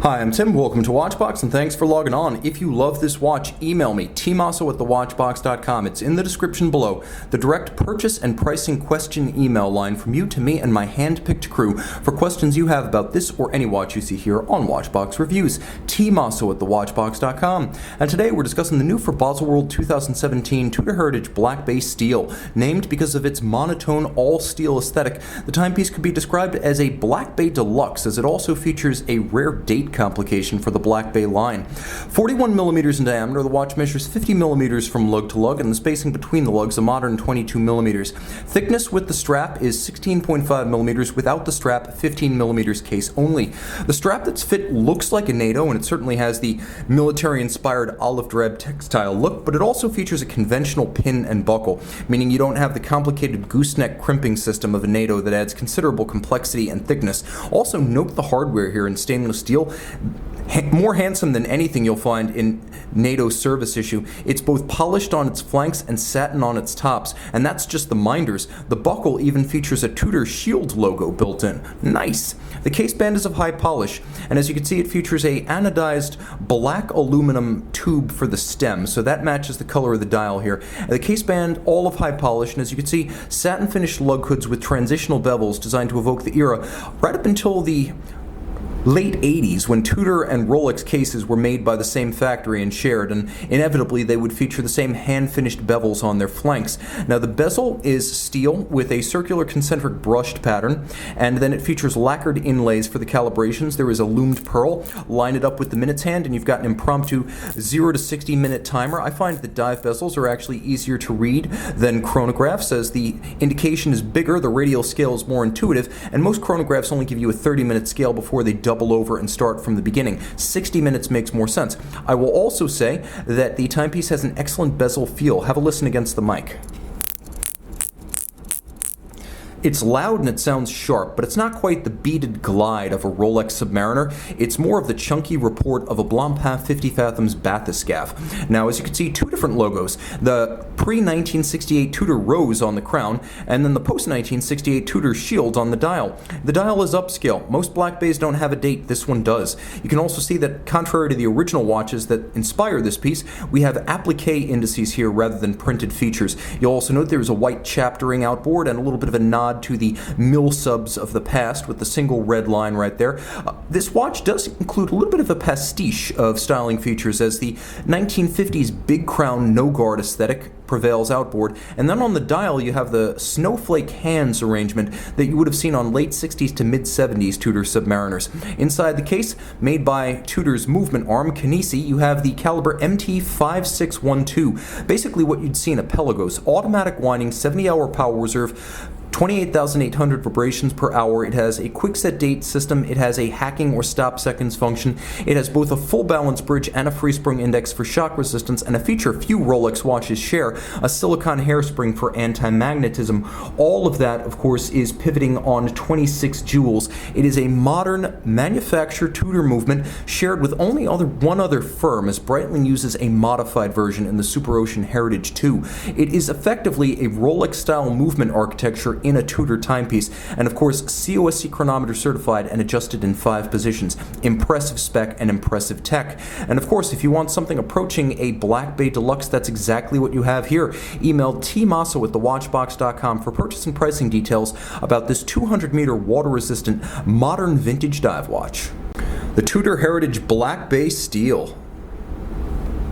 Hi, I'm Tim. Welcome to Watchbox, and thanks for logging on. If you love this watch, email me, tmosso@thewatchbox.com. It's in the description below. The direct purchase and pricing question email line from you to me and my hand-picked crew for questions you have about this or any watch you see here on Watchbox Reviews. tmosso@thewatchbox.com. And today we're discussing the new for Baselworld 2017 Tudor Heritage Black Bay steel. Named because of its monotone all-steel aesthetic, the timepiece could be described as a Black Bay Deluxe, as it also features a rare date complication for the Black Bay line. 41 millimeters in diameter, the watch measures 50 millimeters from lug to lug, and the spacing between the lugs a modern 22 millimeters. Thickness with the strap is 16.5 millimeters, without the strap 15 millimeters case only. The strap that's fit looks like a NATO, and it certainly has the military-inspired olive drab textile look, but it also features a conventional pin and buckle, meaning you don't have the complicated gooseneck crimping system of a NATO that adds considerable complexity and thickness. Also note the hardware here in stainless steel. More handsome than anything you'll find in NATO service issue. It's both polished on its flanks and satin on its tops, and that's just the minders. The buckle even features a Tudor shield logo built in. Nice! The case band is of high polish, and as you can see, it features a anodized black aluminum tube for the stem, so that matches the color of the dial here. The case band, all of high polish, and as you can see, satin finished lug hoods with transitional bevels designed to evoke the era right up until the late 80s, when Tudor and Rolex cases were made by the same factory and shared, and inevitably they would feature the same hand-finished bevels on their flanks. Now the bezel is steel with a circular concentric brushed pattern, and then it features lacquered inlays for the calibrations. There is a loomed pearl. Line it up with the minutes hand and you've got an impromptu 0 to 60 minute timer. I find that dive bezels are actually easier to read than chronographs, as the indication is bigger, the radial scale is more intuitive, and most chronographs only give you a 30-minute scale before they double over and start from the beginning. 60 minutes makes more sense. I will also say that the timepiece has an excellent bezel feel. Have a listen against the mic. It's loud and it sounds sharp, but it's not quite the beaded glide of a Rolex Submariner. It's more of the chunky report of a Blancpain 50 Fathoms bathyscaphe. Now, as you can see, two different logos. The pre-1968 Tudor rose on the crown, and then the post-1968 Tudor shield on the dial. The dial is upscale. Most Black Bays don't have a date. This one does. You can also see that, contrary to the original watches that inspire this piece, we have applique indices here rather than printed features. You'll also note there is a white chaptering outboard and a little bit of a nod to the mill subs of the past with the single red line right there. This watch does include a little bit of a pastiche of styling features, as the 1950s big crown no guard aesthetic prevails outboard, and then on the dial you have the snowflake hands arrangement that you would have seen on late 60s to mid 70s Tudor Submariners. Inside the case, made by Tudor's movement arm, Canisi, you have the caliber MT5612, basically what you'd see in a Pelagos, automatic winding, 70-hour power reserve, 28,800 vibrations per hour. It has a quick set date system. It has a hacking or stop seconds function. It has both a full balance bridge and a free spring index for shock resistance, and a feature few Rolex watches share, a silicone hairspring for anti-magnetism. All of that, of course, is pivoting on 26 jewels. It is a modern manufactured Tudor movement shared with only one other firm, as Breitling uses a modified version in the Super Ocean Heritage 2. It is effectively a Rolex-style movement architecture in a Tudor timepiece, and of course COSC chronometer certified and adjusted in 5 positions. Impressive spec and impressive tech. And of course, if you want something approaching a Black Bay Deluxe, that's exactly what you have here. Email tmosso@thewatchbox.com for purchase and pricing details about this 200-meter water-resistant modern vintage dive watch. The Tudor Heritage Black Bay Steel.